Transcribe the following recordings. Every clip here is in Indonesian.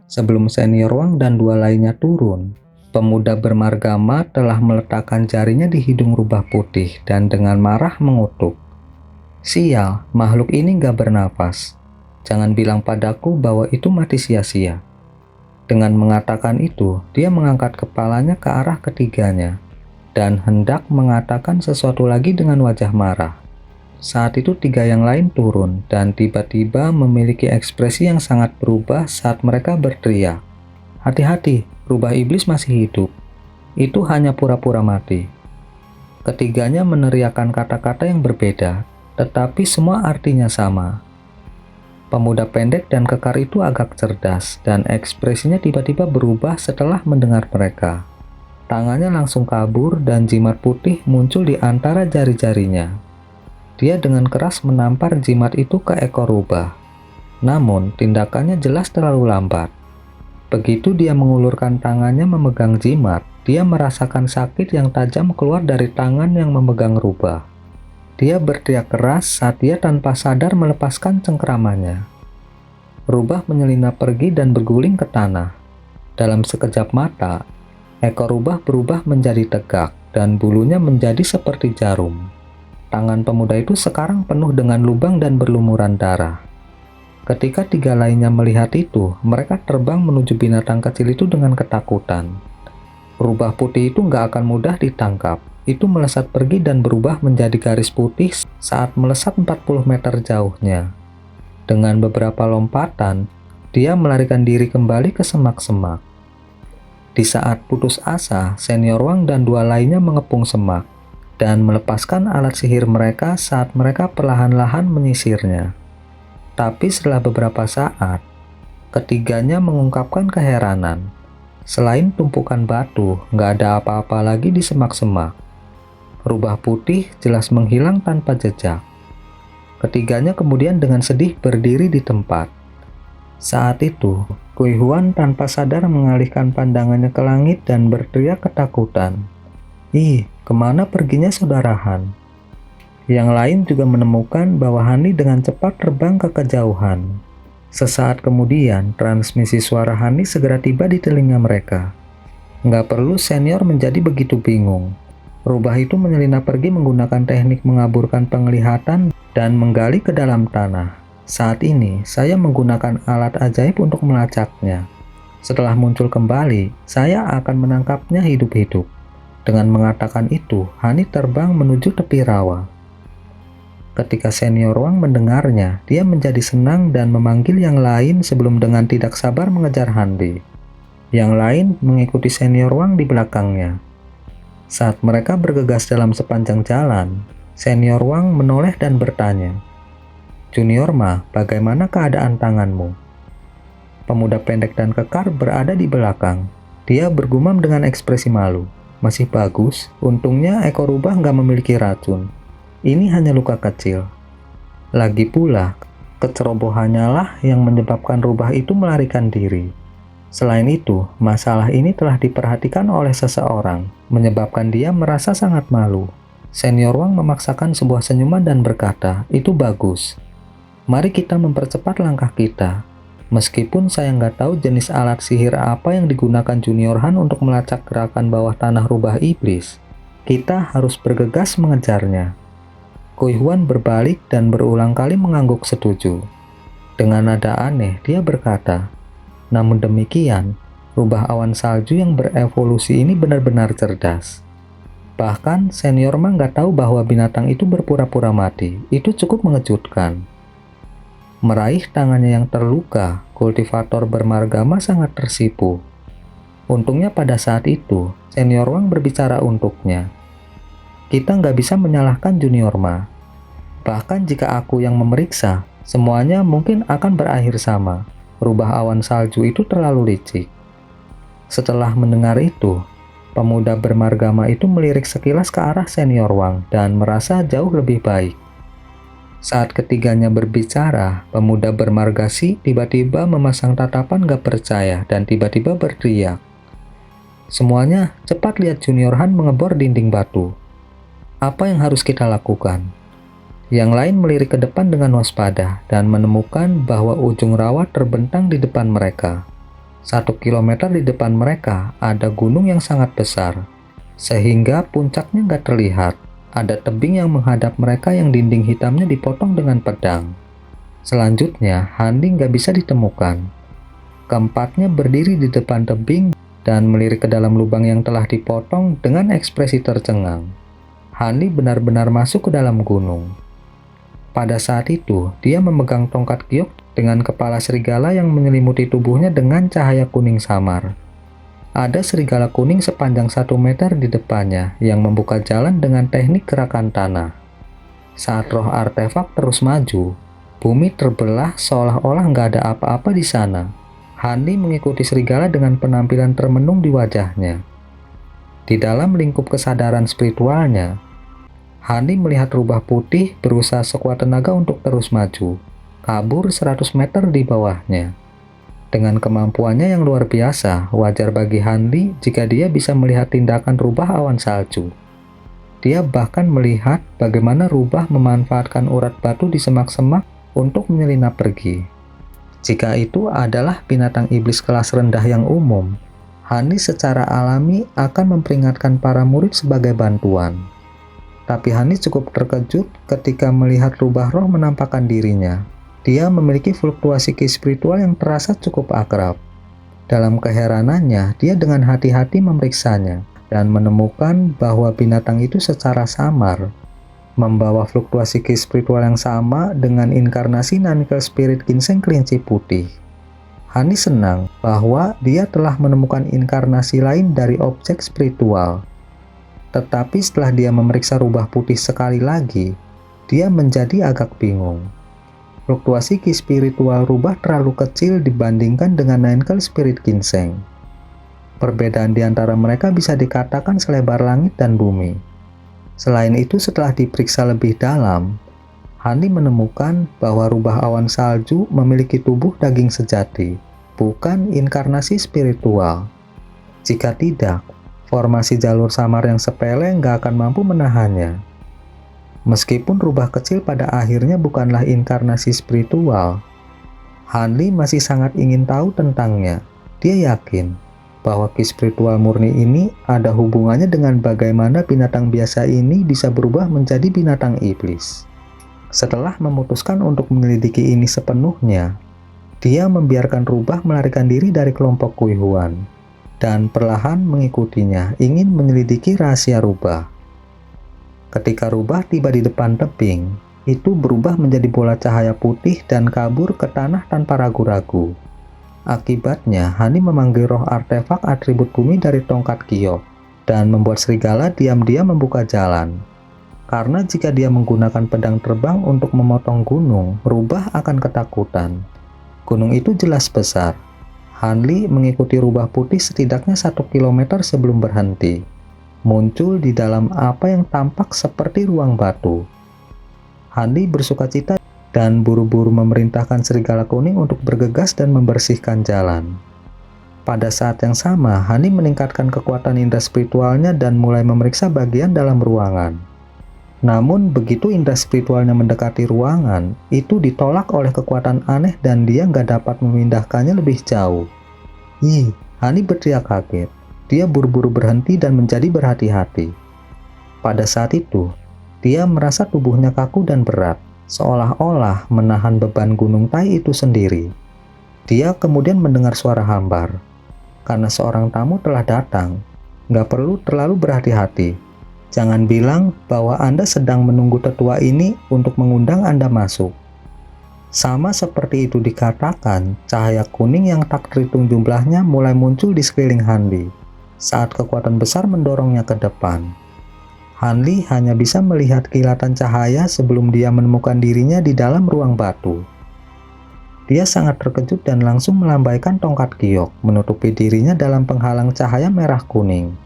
Sebelum senior Wang dan dua lainnya turun, pemuda bermargama telah meletakkan jarinya di hidung rubah putih dan dengan marah mengutuk. Sial, makhluk ini gak bernapas. Jangan bilang padaku bahwa itu mati sia-sia. Dengan mengatakan itu, dia mengangkat kepalanya ke arah ketiganya dan hendak mengatakan sesuatu lagi dengan wajah marah. Saat itu tiga yang lain turun dan tiba-tiba memiliki ekspresi yang sangat berubah saat mereka berteriak. Hati-hati, rubah iblis masih hidup. Itu hanya pura-pura mati. Ketiganya meneriakkan kata-kata yang berbeda, tetapi semua artinya sama. Pemuda pendek dan kekar itu agak cerdas dan ekspresinya tiba-tiba berubah setelah mendengar mereka. Tangannya langsung kabur dan jimat putih muncul di antara jari-jarinya. Dia dengan keras menampar jimat itu ke ekor rubah. Namun, tindakannya jelas terlalu lambat. Begitu dia mengulurkan tangannya memegang jimat, dia merasakan sakit yang tajam keluar dari tangan yang memegang rubah. Dia berteriak keras saat dia tanpa sadar melepaskan cengkeramannya. Rubah menyelinap pergi dan berguling ke tanah. Dalam sekejap mata, ekor rubah berubah menjadi tegak dan bulunya menjadi seperti jarum. Tangan pemuda itu sekarang penuh dengan lubang dan berlumuran darah. Ketika tiga lainnya melihat itu, mereka terbang menuju binatang kecil itu dengan ketakutan. Rubah putih itu nggak akan mudah ditangkap. Itu melesat pergi dan berubah menjadi garis putih saat melesat 40 meter jauhnya. Dengan beberapa lompatan, dia melarikan diri kembali ke semak-semak. Di saat putus asa, senior Wang dan dua lainnya mengepung semak dan melepaskan alat sihir mereka saat mereka perlahan-lahan menyisirnya. Tapi setelah beberapa saat, ketiganya mengungkapkan keheranan. Selain tumpukan batu, nggak ada apa-apa lagi di semak-semak. Rubah putih jelas menghilang tanpa jejak. Ketiganya kemudian dengan sedih berdiri di tempat. Saat itu, Kui Huan tanpa sadar mengalihkan pandangannya ke langit dan berteriak ketakutan. Ih, kemana perginya saudara Han? Yang lain juga menemukan bahwa Hani dengan cepat terbang ke kejauhan. Sesaat kemudian, transmisi suara Hani segera tiba di telinga mereka. Nggak perlu senior menjadi begitu bingung. Rubah itu menyelinap pergi menggunakan teknik mengaburkan penglihatan dan menggali ke dalam tanah. Saat ini, saya menggunakan alat ajaib untuk melacaknya. Setelah muncul kembali, saya akan menangkapnya hidup-hidup. Dengan mengatakan itu, Hani terbang menuju tepi rawa. Ketika senior Wang mendengarnya, dia menjadi senang dan memanggil yang lain sebelum dengan tidak sabar mengejar Handi. Yang lain mengikuti senior Wang di belakangnya. Saat mereka bergegas dalam sepanjang jalan, senior Wang menoleh dan bertanya, "Junior Ma, bagaimana keadaan tanganmu?" Pemuda pendek dan kekar berada di belakang. Dia bergumam dengan ekspresi malu. Masih bagus, untungnya ekor rubah nggak memiliki racun. Ini hanya luka kecil. Lagi pula, kecerobohannya lah yang menyebabkan rubah itu melarikan diri. Selain itu, masalah ini telah diperhatikan oleh seseorang, menyebabkan dia merasa sangat malu. Senior Wang memaksakan sebuah senyuman dan berkata, "Itu bagus. Mari kita mempercepat langkah kita." Meskipun saya nggak tahu jenis alat sihir apa yang digunakan Junior Han untuk melacak gerakan bawah tanah rubah iblis, kita harus bergegas mengejarnya. Kui Huan berbalik dan berulang kali mengangguk setuju. Dengan nada aneh, dia berkata, "Namun demikian, rubah awan salju yang berevolusi ini benar-benar cerdas." Bahkan senior Ma nggak tahu bahwa binatang itu berpura-pura mati. Itu cukup mengejutkan. Meraih tangannya yang terluka, kultivator bermargama sangat tersipu. Untungnya pada saat itu, senior Wang berbicara untuknya. "Kita nggak bisa menyalahkan Junior Ma. Bahkan jika aku yang memeriksa, semuanya mungkin akan berakhir sama. Rubah awan salju itu terlalu licik." Setelah mendengar itu, pemuda bermargama itu melirik sekilas ke arah senior Wang dan merasa jauh lebih baik. Saat ketiganya berbicara, pemuda bermargasi tiba-tiba memasang tatapan gak percaya dan tiba-tiba berteriak, "Semuanya, cepat lihat Junior Han mengebor dinding batu. Apa yang harus kita lakukan?" Yang lain melirik ke depan dengan waspada dan menemukan bahwa ujung rawa terbentang di depan mereka. 1 kilometer di depan mereka ada gunung yang sangat besar, sehingga puncaknya nggak terlihat. Ada tebing yang menghadap mereka yang dinding hitamnya dipotong dengan pedang. Selanjutnya, Handi nggak bisa ditemukan. Keempatnya berdiri di depan tebing dan melirik ke dalam lubang yang telah dipotong dengan ekspresi tercengang. Handi benar-benar masuk ke dalam gunung. Pada saat itu, dia memegang tongkat giok dengan kepala serigala yang menyelimuti tubuhnya dengan cahaya kuning samar. Ada serigala kuning sepanjang 1 meter di depannya yang membuka jalan dengan teknik gerakan tanah. Saat roh artefak terus maju, bumi terbelah seolah-olah nggak ada apa-apa di sana. Handi mengikuti serigala dengan penampilan termenung di wajahnya. Di dalam lingkup kesadaran spiritualnya, Handi melihat rubah putih berusaha sekuat tenaga untuk terus maju, kabur 100 meter di bawahnya. Dengan kemampuannya yang luar biasa, wajar bagi Handi jika dia bisa melihat tindakan rubah awan salju. Dia bahkan melihat bagaimana rubah memanfaatkan urat batu di semak-semak untuk menyelinap pergi. Jika itu adalah binatang iblis kelas rendah yang umum, Handi secara alami akan memperingatkan para murid sebagai bantuan. Tapi Handi cukup terkejut ketika melihat rubah roh menampakkan dirinya. Dia memiliki fluktuasi ki spiritual yang terasa cukup akrab. Dalam keheranannya, dia dengan hati-hati memeriksanya dan menemukan bahwa binatang itu secara samar membawa fluktuasi ki spiritual yang sama dengan inkarnasi Nankel Spirit Ginseng kelinci putih. Handi senang bahwa dia telah menemukan inkarnasi lain dari objek spiritual. Tetapi setelah dia memeriksa rubah putih sekali lagi, dia menjadi agak bingung. Fluktuasi ki spiritual rubah terlalu kecil dibandingkan dengan Nankel Spirit Ginseng. Perbedaan di antara mereka bisa dikatakan selebar langit dan bumi. Selain itu, setelah diperiksa lebih dalam, Handi menemukan bahwa rubah awan salju memiliki tubuh daging sejati, bukan inkarnasi spiritual. Jika tidak, formasi jalur samar yang sepele nggak akan mampu menahannya. Meskipun rubah kecil pada akhirnya bukanlah inkarnasi spiritual, Handi masih sangat ingin tahu tentangnya. Dia yakin bahwa ki spiritual murni ini ada hubungannya dengan bagaimana binatang biasa ini bisa berubah menjadi binatang iblis. Setelah memutuskan untuk menyelidiki ini sepenuhnya, dia membiarkan rubah melarikan diri dari kelompok Kui Huan dan perlahan mengikutinya, ingin menyelidiki rahasia rubah. Ketika rubah tiba di depan tebing, itu berubah menjadi bola cahaya putih dan kabur ke tanah tanpa ragu-ragu. Akibatnya, Handi memanggil roh artefak atribut bumi dari tongkat giok dan membuat serigala diam-diam membuka jalan. Karena jika dia menggunakan pedang terbang untuk memotong gunung, rubah akan ketakutan. Gunung itu jelas besar. Handi mengikuti rubah putih setidaknya 1 kilometer sebelum berhenti. Muncul di dalam apa yang tampak seperti ruang batu. Handi bersukacita dan buru-buru memerintahkan serigala kuning untuk bergegas dan membersihkan jalan. Pada saat yang sama, Handi meningkatkan kekuatan indera spiritualnya dan mulai memeriksa bagian dalam ruangan. Namun begitu indera spiritualnya mendekati ruangan, itu ditolak oleh kekuatan aneh dan dia nggak dapat memindahkannya lebih jauh. Ih, Handi berteriak kaget. Dia buru-buru berhenti dan menjadi berhati-hati. Pada saat itu, dia merasa tubuhnya kaku dan berat, seolah-olah menahan beban gunung Tai itu sendiri. Dia kemudian mendengar suara hambar. Karena seorang tamu telah datang, nggak perlu terlalu berhati-hati. Jangan bilang bahwa Anda sedang menunggu tetua ini untuk mengundang Anda masuk. Sama seperti itu dikatakan, cahaya kuning yang tak terhitung jumlahnya mulai muncul di sekeliling Handi saat kekuatan besar mendorongnya ke depan. Handi hanya bisa melihat kilatan cahaya sebelum dia menemukan dirinya di dalam ruang batu. Dia sangat terkejut dan langsung melambaikan tongkat giok, menutupi dirinya dalam penghalang cahaya merah kuning.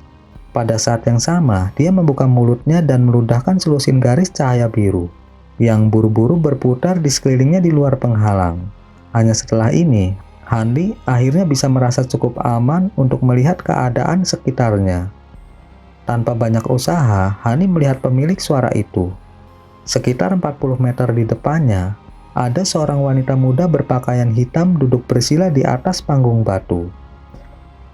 Pada saat yang sama, dia membuka mulutnya dan meludahkan selusin garis cahaya biru, yang buru-buru berputar di sekelilingnya di luar penghalang. Hanya setelah ini, Handi akhirnya bisa merasa cukup aman untuk melihat keadaan sekitarnya. Tanpa banyak usaha, Handi melihat pemilik suara itu. Sekitar 40 meter di depannya, ada seorang wanita muda berpakaian hitam duduk bersila di atas panggung batu.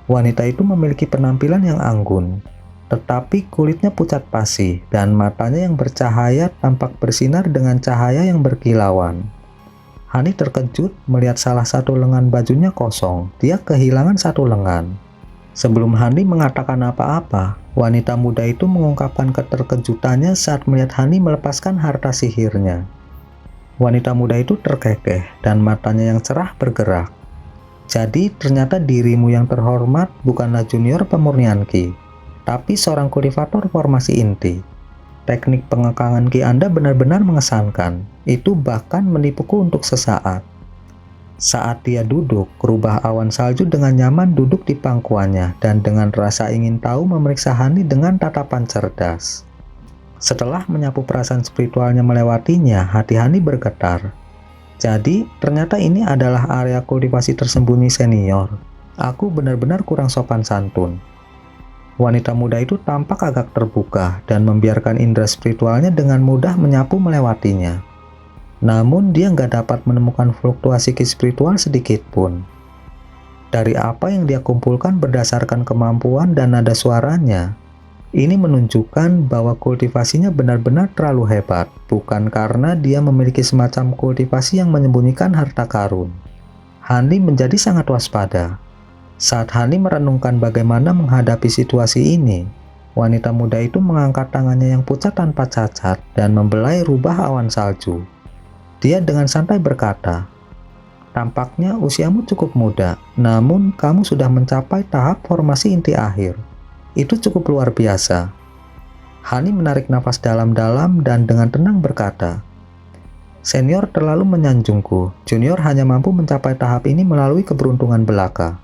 Wanita itu memiliki penampilan yang anggun, tetapi kulitnya pucat pasi dan matanya yang bercahaya tampak bersinar dengan cahaya yang berkilauan. Hani terkejut melihat salah satu lengan bajunya kosong. Dia kehilangan satu lengan. Sebelum Hani mengatakan apa-apa, wanita muda itu mengungkapkan keterkejutannya saat melihat Hani melepaskan harta sihirnya. Wanita muda itu terkekeh dan matanya yang cerah bergerak. Jadi ternyata dirimu yang terhormat bukanlah junior pemurnian Ki, tapi seorang kultivator formasi inti. Teknik pengekangan Ki Anda benar-benar mengesankan. Itu bahkan menipuku untuk sesaat. Saat dia duduk, rubah awan salju dengan nyaman duduk di pangkuannya dan dengan rasa ingin tahu memeriksa Hani dengan tatapan cerdas. Setelah menyapu perasaan spiritualnya melewatinya, hati Hani bergetar. Jadi, ternyata ini adalah area kultivasi tersembunyi senior. Aku benar-benar kurang sopan santun. Wanita muda itu tampak agak terbuka dan membiarkan indera spiritualnya dengan mudah menyapu melewatinya. Namun, dia nggak dapat menemukan fluktuasi ki spiritual sedikit pun. Dari apa yang dia kumpulkan berdasarkan kemampuan dan nada suaranya, ini menunjukkan bahwa kultivasinya benar-benar terlalu hebat, bukan karena dia memiliki semacam kultivasi yang menyembunyikan harta karun. Hani menjadi sangat waspada. Saat Hani merenungkan bagaimana menghadapi situasi ini, wanita muda itu mengangkat tangannya yang pucat tanpa cacat dan membelai rubah awan salju. Dia dengan santai berkata, "Tampaknya usiamu cukup muda, namun kamu sudah mencapai tahap formasi inti akhir. Itu cukup luar biasa." Hani menarik nafas dalam-dalam dan dengan tenang berkata, "Senior terlalu menyanjungku. Junior hanya mampu mencapai tahap ini melalui keberuntungan belaka.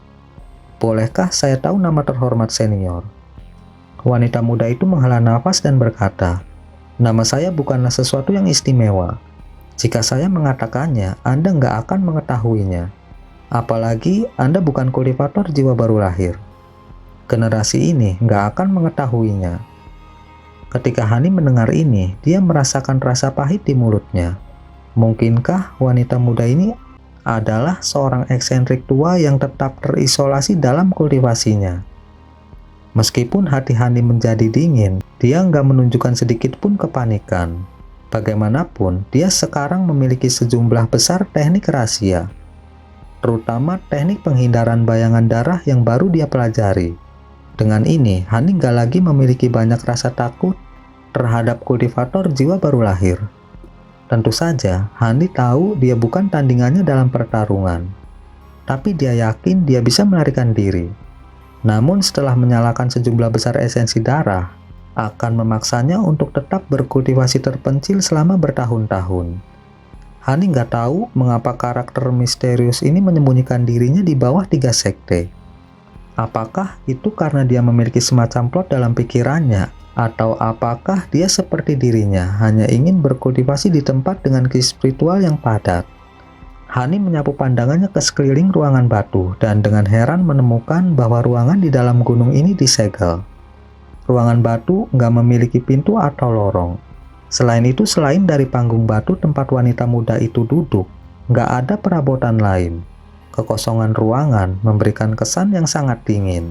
Bolehkah saya tahu nama terhormat senior?" Wanita muda itu menghela nafas dan berkata, "Nama saya bukanlah sesuatu yang istimewa. Jika saya mengatakannya, Anda nggak akan mengetahuinya. Apalagi Anda bukan kultivator jiwa baru lahir. Generasi ini nggak akan mengetahuinya." Ketika Hani mendengar ini, dia merasakan rasa pahit di mulutnya. Mungkinkah wanita muda ini adalah seorang eksentrik tua yang tetap terisolasi dalam kultivasinya? Meskipun hati Hani menjadi dingin, dia nggak menunjukkan sedikit pun kepanikan. Bagaimanapun, dia sekarang memiliki sejumlah besar teknik rahasia, terutama teknik penghindaran bayangan darah yang baru dia pelajari. Dengan ini, Hani nggak lagi memiliki banyak rasa takut terhadap kultivator jiwa baru lahir. Tentu saja, Hani tahu dia bukan tandingannya dalam pertarungan. Tapi dia yakin dia bisa melarikan diri. Namun setelah menyalakan sejumlah besar esensi darah, akan memaksanya untuk tetap berkultivasi terpencil selama bertahun-tahun. Hani nggak tahu mengapa karakter misterius ini menyembunyikan dirinya di bawah 3 sekte. Apakah itu karena dia memiliki semacam plot dalam pikirannya, atau apakah dia seperti dirinya hanya ingin berkultivasi di tempat dengan ki spiritual yang padat? Hani menyapu pandangannya ke sekeliling ruangan batu dan dengan heran menemukan bahwa ruangan di dalam gunung ini disegel. Ruangan batu nggak memiliki pintu atau lorong. Selain itu, selain dari panggung batu tempat wanita muda itu duduk, nggak ada perabotan lain. Kekosongan ruangan memberikan kesan yang sangat dingin.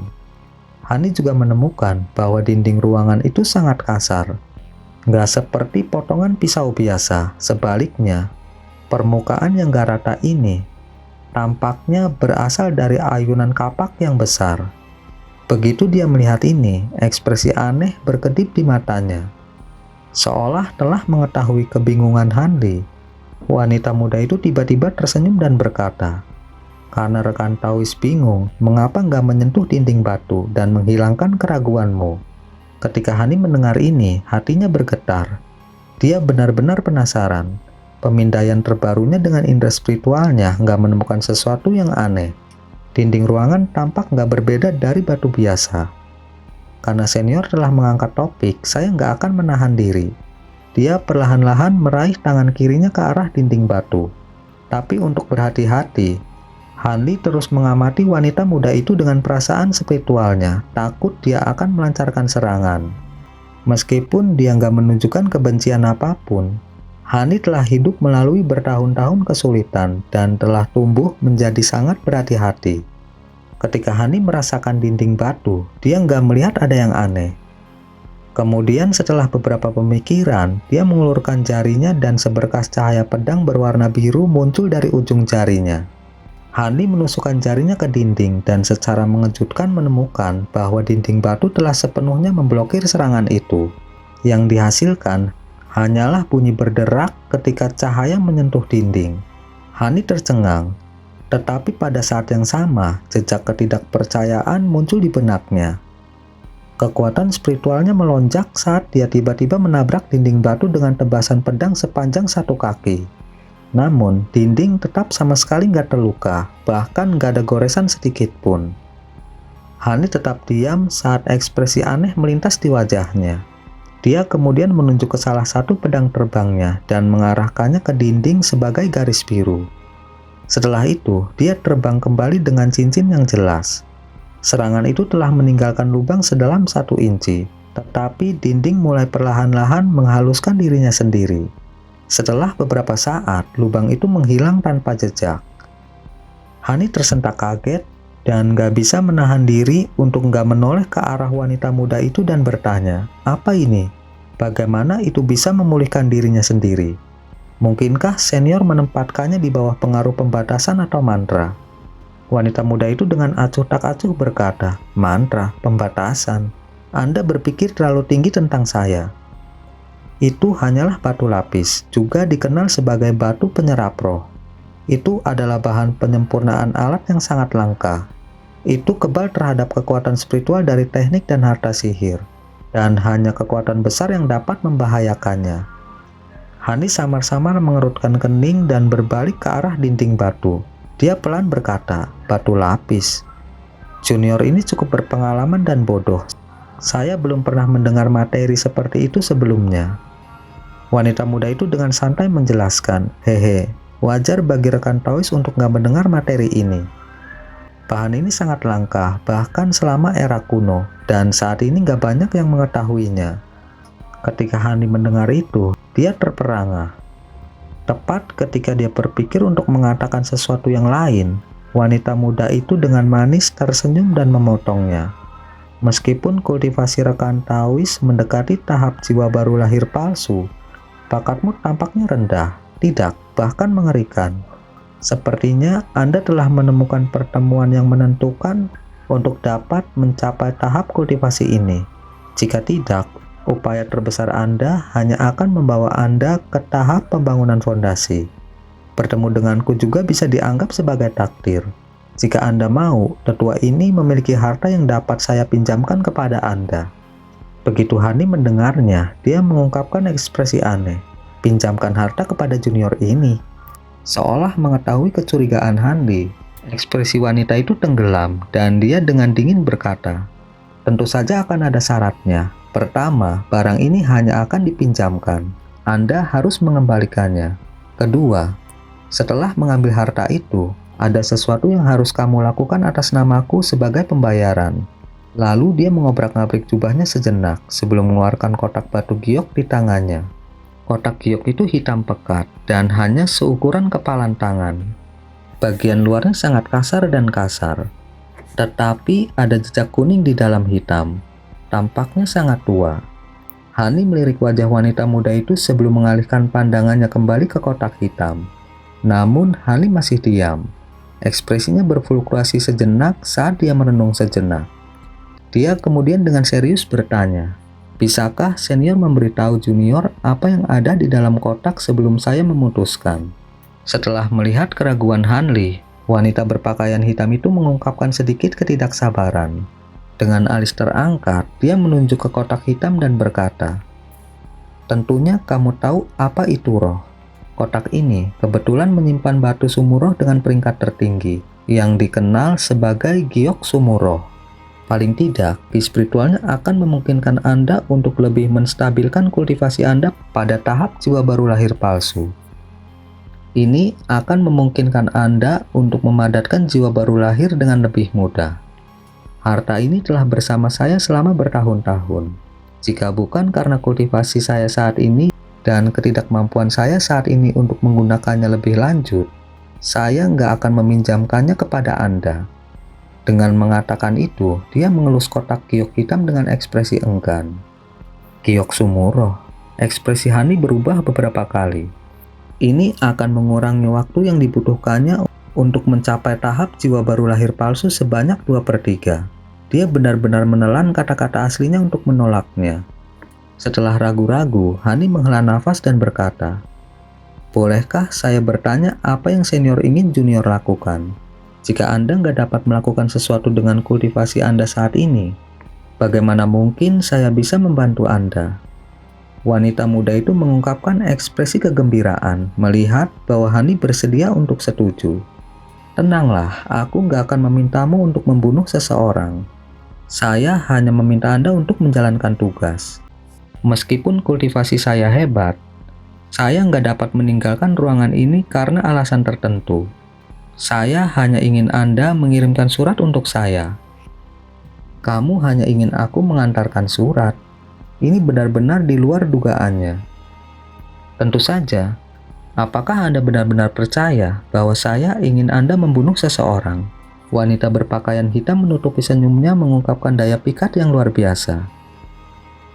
Hani juga menemukan bahwa dinding ruangan itu sangat kasar. Nggak seperti potongan pisau biasa, sebaliknya, permukaan yang gak rata ini tampaknya berasal dari ayunan kapak yang besar. Begitu dia melihat ini, ekspresi aneh berkedip di matanya. Seolah telah mengetahui kebingungan Hani, wanita muda itu tiba-tiba tersenyum dan berkata, "Karena rekan Taois bingung mengapa nggak menyentuh dinding batu dan menghilangkan keraguanmu." Ketika Hani mendengar ini, hatinya bergetar. Dia benar-benar penasaran. Pemindaian terbarunya dengan indera spiritualnya nggak menemukan sesuatu yang aneh. Dinding ruangan tampak nggak berbeda dari batu biasa. Karena senior telah mengangkat topik, saya nggak akan menahan diri. Dia perlahan-lahan meraih tangan kirinya ke arah dinding batu. Tapi untuk berhati-hati, Hani terus mengamati wanita muda itu dengan perasaan spiritualnya, takut dia akan melancarkan serangan. Meskipun dia nggak menunjukkan kebencian apapun, Hani telah hidup melalui bertahun-tahun kesulitan dan telah tumbuh menjadi sangat berhati-hati. Ketika Hani merasakan dinding batu, dia nggak melihat ada yang aneh. Kemudian setelah beberapa pemikiran, dia mengulurkan jarinya dan seberkas cahaya pedang berwarna biru muncul dari ujung jarinya. Hani menusukkan jarinya ke dinding dan secara mengejutkan menemukan bahwa dinding batu telah sepenuhnya memblokir serangan itu. Yang dihasilkan hanyalah bunyi berderak ketika cahaya menyentuh dinding. Hani tercengang, tetapi pada saat yang sama, jejak ketidakpercayaan muncul di benaknya. Kekuatan spiritualnya melonjak saat dia tiba-tiba menabrak dinding batu dengan tebasan pedang sepanjang 1 kaki. Namun, dinding tetap sama sekali nggak terluka, bahkan nggak ada goresan sedikit pun. Hani tetap diam saat ekspresi aneh melintas di wajahnya. Dia kemudian menunjuk ke salah satu pedang terbangnya dan mengarahkannya ke dinding sebagai garis biru. Setelah itu, dia terbang kembali dengan cincin yang jelas. Serangan itu telah meninggalkan lubang sedalam 1 inci, tetapi dinding mulai perlahan-lahan menghaluskan dirinya sendiri. Setelah beberapa saat, lubang itu menghilang tanpa jejak. Hani tersentak kaget dan gak bisa menahan diri untuk gak menoleh ke arah wanita muda itu dan bertanya, "Apa ini? Bagaimana itu bisa memulihkan dirinya sendiri? Mungkinkah senior menempatkannya di bawah pengaruh pembatasan atau mantra?" Wanita muda itu dengan acuh tak acuh berkata, "Mantra, pembatasan. Anda berpikir terlalu tinggi tentang saya. Itu hanyalah batu lapis, juga dikenal sebagai batu penyerap roh. Itu adalah bahan penyempurnaan alat yang sangat langka. Itu kebal terhadap kekuatan spiritual dari teknik dan harta sihir, dan hanya kekuatan besar yang dapat membahayakannya." Hani samar-samar mengerutkan kening dan berbalik ke arah dinding batu. Dia pelan berkata, "Batu lapis. Junior ini cukup berpengalaman dan bodoh. Saya belum pernah mendengar materi seperti itu sebelumnya." Wanita muda itu dengan santai menjelaskan, "Hehe, wajar bagi rekan Taois untuk nggak mendengar materi ini. Bahan ini sangat langka, bahkan selama era kuno, dan saat ini nggak banyak yang mengetahuinya." Ketika Hani mendengar itu, dia terperangah. Tepat ketika dia berpikir untuk mengatakan sesuatu yang lain, wanita muda itu dengan manis tersenyum dan memotongnya. "Meskipun kultivasi rekan Taois mendekati tahap jiwa baru lahir palsu, bakatmu tampaknya rendah, tidak, bahkan mengerikan. Sepertinya Anda telah menemukan pertemuan yang menentukan untuk dapat mencapai tahap kultivasi ini. Jika tidak, upaya terbesar Anda hanya akan membawa Anda ke tahap pembangunan fondasi. Bertemu denganku juga bisa dianggap sebagai takdir. Jika Anda mau, tetua ini memiliki harta yang dapat saya pinjamkan kepada Anda." Begitu Hani mendengarnya, dia mengungkapkan ekspresi aneh. "Pinjamkan harta kepada junior ini?" Seolah mengetahui kecurigaan Hani, ekspresi wanita itu tenggelam dan dia dengan dingin berkata, "Tentu saja akan ada syaratnya. Pertama, barang ini hanya akan dipinjamkan. Anda harus mengembalikannya. Kedua, setelah mengambil harta itu, ada sesuatu yang harus kamu lakukan atas namaku sebagai pembayaran." Lalu dia mengobrak-ngabrik jubahnya sejenak sebelum mengeluarkan kotak batu giok di tangannya. Kotak giok itu hitam pekat dan hanya seukuran kepalan tangan. Bagian luarnya sangat kasar dan kasar, tetapi ada jejak kuning di dalam hitam. Tampaknya sangat tua. Hani melirik wajah wanita muda itu sebelum mengalihkan pandangannya kembali ke kotak hitam. Namun Hani masih diam. Ekspresinya berfluktuasi sejenak saat dia merenung sejenak. Dia kemudian dengan serius bertanya, "Bisakah senior memberitahu junior apa yang ada di dalam kotak sebelum saya memutuskan?" Setelah melihat keraguan Hanli, wanita berpakaian hitam itu mengungkapkan sedikit ketidaksabaran. Dengan alis terangkat, dia menunjuk ke kotak hitam dan berkata, "Tentunya kamu tahu apa itu roh. Kotak ini kebetulan menyimpan batu sumuroh dengan peringkat tertinggi, yang dikenal sebagai giok sumuroh. Paling tidak, ki spiritualnya akan memungkinkan Anda untuk lebih menstabilkan kultivasi Anda pada tahap jiwa baru lahir palsu. Ini akan memungkinkan Anda untuk memadatkan jiwa baru lahir dengan lebih mudah. Harta ini telah bersama saya selama bertahun-tahun. Jika bukan karena kultivasi saya saat ini dan ketidakmampuan saya saat ini untuk menggunakannya lebih lanjut, saya nggak akan meminjamkannya kepada Anda. Dengan mengatakan itu, dia mengelus kotak giok hitam dengan ekspresi enggan. Giok Sumuroh, ekspresi Hani berubah beberapa kali. Ini akan mengurangi waktu yang dibutuhkannya untuk mencapai tahap jiwa baru lahir palsu sebanyak 2/3. Dia benar-benar menelan kata-kata aslinya untuk menolaknya. Setelah ragu-ragu, Hani menghela nafas dan berkata, "Bolehkah saya bertanya apa yang senior ingin junior lakukan? Jika Anda nggak dapat melakukan sesuatu dengan kultivasi Anda saat ini, bagaimana mungkin saya bisa membantu Anda?" Wanita muda itu mengungkapkan ekspresi kegembiraan melihat bahwa Hani bersedia untuk setuju. "Tenanglah, aku nggak akan memintamu untuk membunuh seseorang. Saya hanya meminta Anda untuk menjalankan tugas. Meskipun kultivasi saya hebat, saya nggak dapat meninggalkan ruangan ini karena alasan tertentu. Saya hanya ingin Anda mengirimkan surat untuk saya." "Kamu hanya ingin aku mengantarkan surat?" Ini benar-benar di luar dugaannya. "Tentu saja. Apakah Anda benar-benar percaya bahwa saya ingin Anda membunuh seseorang?" Wanita berpakaian hitam menutupi senyumnya mengungkapkan daya pikat yang luar biasa.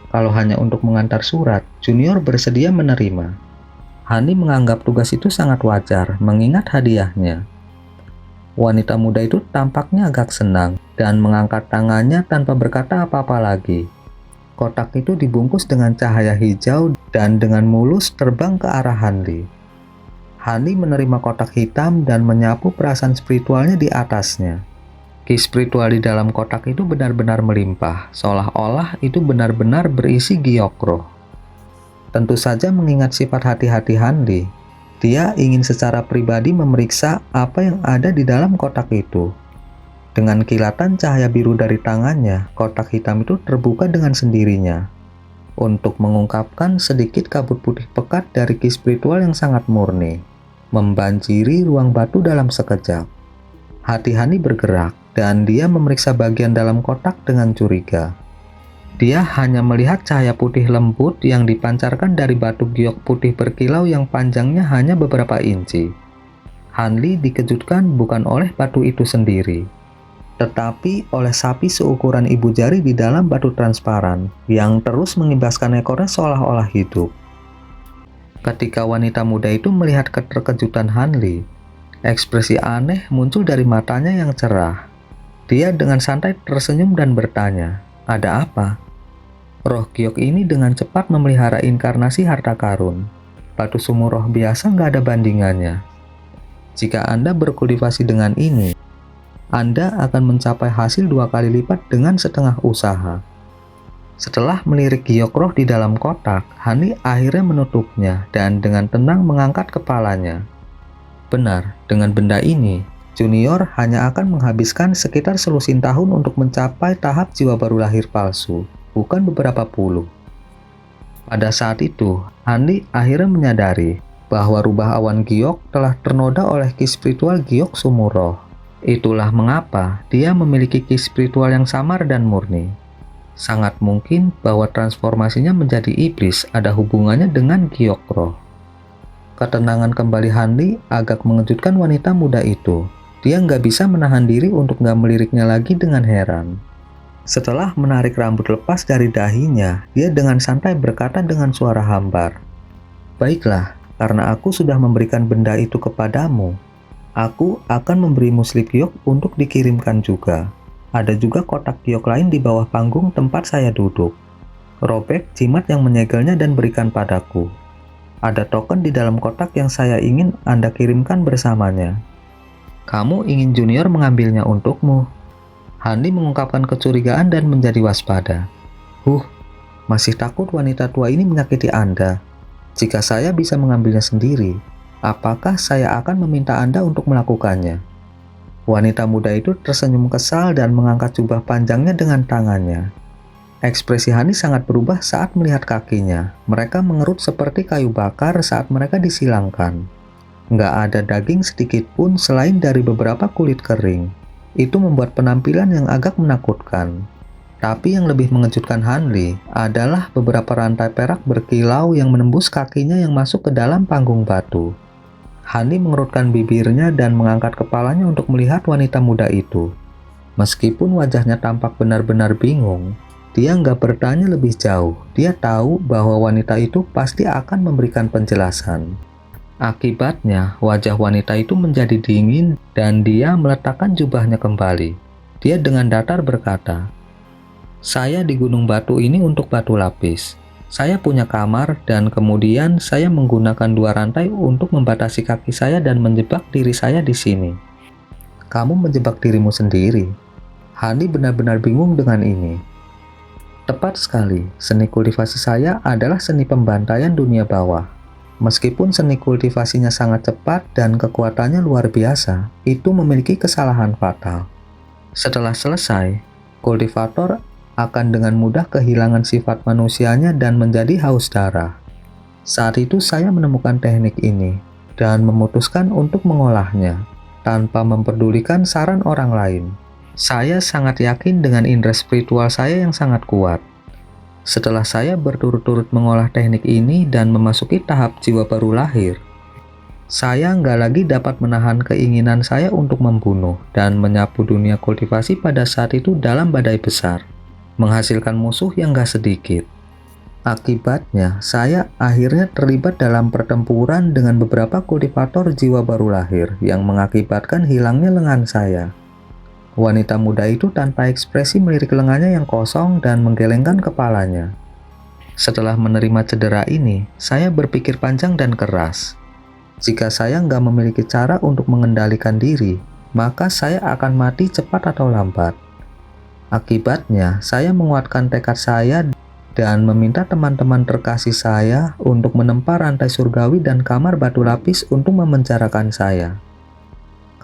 Kalau hanya untuk mengantar surat, junior bersedia menerima. Hani menganggap tugas itu sangat wajar mengingat hadiahnya. Wanita muda itu tampaknya agak senang dan mengangkat tangannya tanpa berkata apa-apa lagi. Kotak itu dibungkus dengan cahaya hijau dan dengan mulus terbang ke arah Hanli. Hani menerima kotak hitam dan menyapu perasaan spiritualnya di atasnya. Ki spiritual di dalam kotak itu benar-benar melimpah, seolah-olah itu benar-benar berisi giok roh. Tentu saja mengingat sifat hati-hati Hanli, dia ingin secara pribadi memeriksa apa yang ada di dalam kotak itu. Dengan kilatan cahaya biru dari tangannya, kotak hitam itu terbuka dengan sendirinya untuk mengungkapkan sedikit kabut putih pekat dari ki spiritual yang sangat murni, membanjiri ruang batu dalam sekejap. Hati Hani bergerak dan dia memeriksa bagian dalam kotak dengan curiga. Dia hanya melihat cahaya putih lembut yang dipancarkan dari batu giok putih berkilau yang panjangnya hanya beberapa inci. Hanli dikejutkan bukan oleh batu itu sendiri, tetapi oleh sapi seukuran ibu jari di dalam batu transparan yang terus mengibaskan ekornya seolah-olah hidup. Ketika wanita muda itu melihat keterkejutan Hanli, ekspresi aneh muncul dari matanya yang cerah. Dia dengan santai tersenyum dan bertanya, "Ada apa?" "Roh giok ini dengan cepat memelihara inkarnasi harta karun. Batu sumuroh biasa nggak ada bandingannya. Jika Anda berkultivasi dengan ini, Anda akan mencapai hasil 2 kali lipat dengan setengah usaha." Setelah melirik giok roh di dalam kotak, Hani akhirnya menutupnya dan dengan tenang mengangkat kepalanya. Benar, dengan benda ini, junior hanya akan menghabiskan sekitar selusin tahun untuk mencapai tahap jiwa baru lahir palsu, bukan beberapa puluh. Pada saat itu, Hani akhirnya menyadari bahwa rubah awan giok telah ternoda oleh ki spiritual giok Sumuroh. Itulah mengapa dia memiliki ki spiritual yang samar dan murni. Sangat mungkin bahwa transformasinya menjadi iblis ada hubungannya dengan giok roh. Ketenangan kembali Hanli agak mengejutkan wanita muda itu. Dia nggak bisa menahan diri untuk nggak meliriknya lagi dengan heran. Setelah menarik rambut lepas dari dahinya, dia dengan santai berkata dengan suara hambar, "Baiklah, karena aku sudah memberikan benda itu kepadamu, aku akan memberimu slip giok untuk dikirimkan juga. Ada juga kotak giok lain di bawah panggung tempat saya duduk. Robek jimat yang menyegelnya dan berikan padaku. Ada token di dalam kotak yang saya ingin Anda kirimkan bersamanya. Kamu ingin junior mengambilnya untukmu." Hanli mengungkapkan kecurigaan dan menjadi waspada. Masih takut wanita tua ini menyakiti Anda. Jika saya bisa mengambilnya sendiri, apakah saya akan meminta Anda untuk melakukannya?" Wanita muda itu tersenyum kesal dan mengangkat jubah panjangnya dengan tangannya. Ekspresi Hani sangat berubah saat melihat kakinya. Mereka mengerut seperti kayu bakar saat mereka disilangkan. Nggak ada daging sedikit pun selain dari beberapa kulit kering. Itu membuat penampilan yang agak menakutkan. Tapi yang lebih mengejutkan Hanli adalah beberapa rantai perak berkilau yang menembus kakinya yang masuk ke dalam panggung batu. Hanli mengerutkan bibirnya dan mengangkat kepalanya untuk melihat wanita muda itu. Meskipun wajahnya tampak benar-benar bingung, dia nggak bertanya lebih jauh. Dia tahu bahwa wanita itu pasti akan memberikan penjelasan. Akibatnya, wajah wanita itu menjadi dingin dan dia meletakkan jubahnya kembali. Dia dengan datar berkata, "Saya di Gunung Batu ini untuk batu lapis. Saya punya kamar dan kemudian saya menggunakan 2 rantai untuk membatasi kaki saya dan menjebak diri saya di sini." "Kamu menjebak dirimu sendiri." Hani benar-benar bingung dengan ini. Tepat sekali, seni kultivasi saya adalah seni pembantaian dunia bawah. Meskipun seni kultivasinya sangat cepat dan kekuatannya luar biasa, itu memiliki kesalahan fatal. Setelah selesai, kultivator akan dengan mudah kehilangan sifat manusianya dan menjadi haus darah. Saat itu saya menemukan teknik ini dan memutuskan untuk mengolahnya tanpa mempedulikan saran orang lain. Saya sangat yakin dengan indera spiritual saya yang sangat kuat. Setelah saya berturut-turut mengolah teknik ini dan memasuki tahap jiwa baru lahir, saya nggak lagi dapat menahan keinginan saya untuk membunuh dan menyapu dunia kultivasi pada saat itu dalam badai besar, menghasilkan musuh yang nggak sedikit. Akibatnya, saya akhirnya terlibat dalam pertempuran dengan beberapa kultivator jiwa baru lahir yang mengakibatkan hilangnya lengan saya. Wanita muda itu tanpa ekspresi melirik lengannya yang kosong dan menggelengkan kepalanya. Setelah menerima cedera ini, saya berpikir panjang dan keras. Jika saya nggak memiliki cara untuk mengendalikan diri, maka saya akan mati cepat atau lambat. Akibatnya, saya menguatkan tekad saya dan meminta teman-teman terkasih saya untuk menempa rantai surgawi dan kamar batu lapis untuk memenjarakan saya.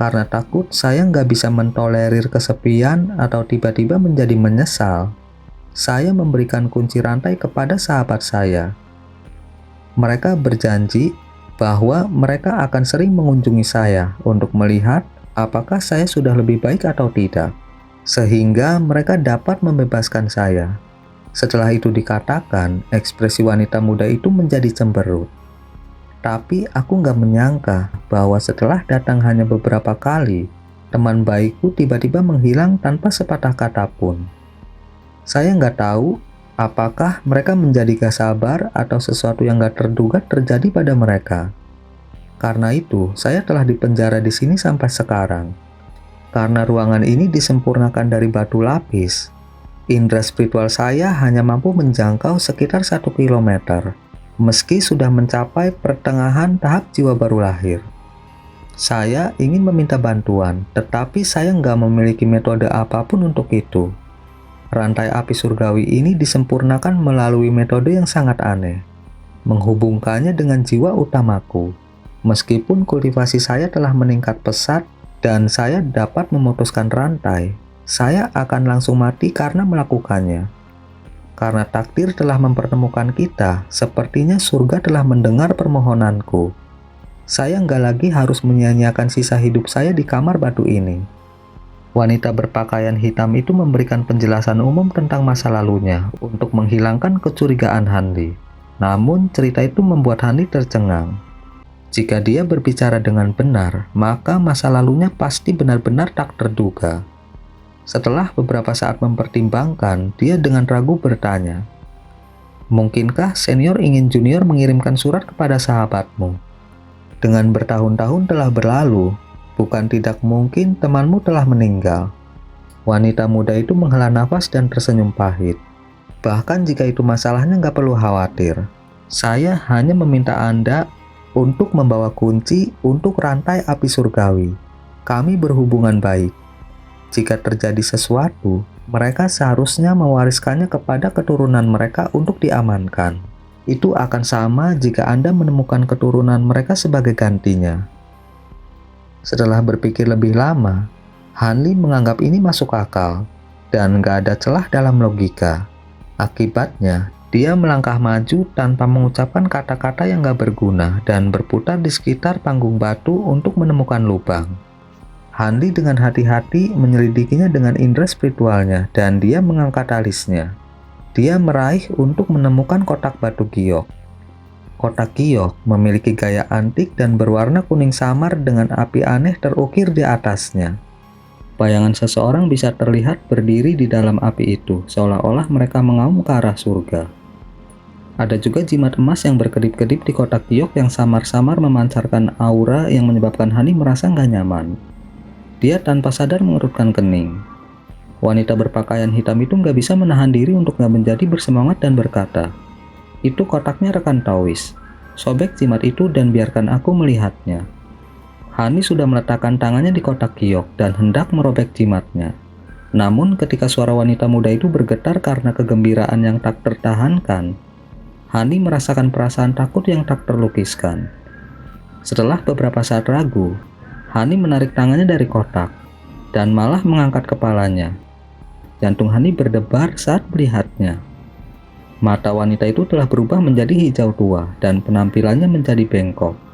Karena takut saya nggak bisa mentolerir kesepian atau tiba-tiba menjadi menyesal, saya memberikan kunci rantai kepada sahabat saya. Mereka berjanji bahwa mereka akan sering mengunjungi saya untuk melihat apakah saya sudah lebih baik atau tidak, sehingga mereka dapat membebaskan saya. Setelah itu dikatakan, ekspresi wanita muda itu menjadi cemberut. Tapi aku nggak menyangka bahwa setelah datang hanya beberapa kali, teman baikku tiba-tiba menghilang tanpa sepatah kata pun. Saya nggak tahu apakah mereka menjadi gak sabar atau sesuatu yang nggak terduga terjadi pada mereka. Karena itu, saya telah dipenjara di sini sampai sekarang. Karena ruangan ini disempurnakan dari batu lapis, indera spiritual saya hanya mampu menjangkau sekitar 1 kilometer. Meski sudah mencapai pertengahan tahap jiwa baru lahir. Saya ingin meminta bantuan, tetapi saya nggak memiliki metode apapun untuk itu. Rantai api surgawi ini disempurnakan melalui metode yang sangat aneh, menghubungkannya dengan jiwa utamaku. Meskipun kultivasi saya telah meningkat pesat dan saya dapat memutuskan rantai, saya akan langsung mati karena melakukannya. Karena takdir telah mempertemukan kita, sepertinya surga telah mendengar permohonanku. Saya nggak lagi harus menyia-nyiakan sisa hidup saya di kamar batu ini. Wanita berpakaian hitam itu memberikan penjelasan umum tentang masa lalunya untuk menghilangkan kecurigaan Hanli. Namun cerita itu membuat Hanli tercengang. Jika dia berbicara dengan benar, maka masa lalunya pasti benar-benar tak terduga. Setelah beberapa saat mempertimbangkan, dia dengan ragu bertanya, "Mungkinkah senior ingin junior mengirimkan surat kepada sahabatmu? Dengan bertahun-tahun telah berlalu, bukan tidak mungkin temanmu telah meninggal." Wanita muda itu menghela nafas dan tersenyum pahit. "Bahkan jika itu masalahnya nggak perlu khawatir. Saya hanya meminta Anda untuk membawa kunci untuk rantai api surgawi. Kami berhubungan baik. Jika terjadi sesuatu, mereka seharusnya mewariskannya kepada keturunan mereka untuk diamankan. Itu akan sama jika Anda menemukan keturunan mereka sebagai gantinya." Setelah berpikir lebih lama, Hanli menganggap ini masuk akal dan gak ada celah dalam logika. Akibatnya, dia melangkah maju tanpa mengucapkan kata-kata yang gak berguna dan berputar di sekitar panggung batu untuk menemukan lubang. Hanli dengan hati-hati menyelidikinya dengan indera spiritualnya dan dia mengangkat alisnya. Dia meraih untuk menemukan kotak batu giok. Kotak giok memiliki gaya antik dan berwarna kuning samar dengan api aneh terukir di atasnya. Bayangan seseorang bisa terlihat berdiri di dalam api itu, seolah-olah mereka mengaum ke arah surga. Ada juga jimat emas yang berkedip-kedip di kotak giok yang samar-samar memancarkan aura yang menyebabkan Hani merasa nggak nyaman. Dia tanpa sadar mengerutkan kening. Wanita berpakaian hitam itu nggak bisa menahan diri untuk nggak menjadi bersemangat dan berkata, "Itu kotaknya rekan Tauis. Sobek jimat itu dan biarkan aku melihatnya." Hani sudah meletakkan tangannya di kotak giok dan hendak merobek jimatnya. Namun ketika suara wanita muda itu bergetar karena kegembiraan yang tak tertahankan, Hani merasakan perasaan takut yang tak terlukiskan. Setelah beberapa saat ragu, Hani menarik tangannya dari kotak dan malah mengangkat kepalanya. Jantung Hani berdebar saat melihatnya. Mata wanita itu telah berubah menjadi hijau tua dan penampilannya menjadi bengkok.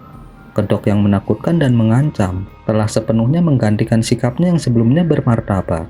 Kedok yang menakutkan dan mengancam telah sepenuhnya menggantikan sikapnya yang sebelumnya bermartabat.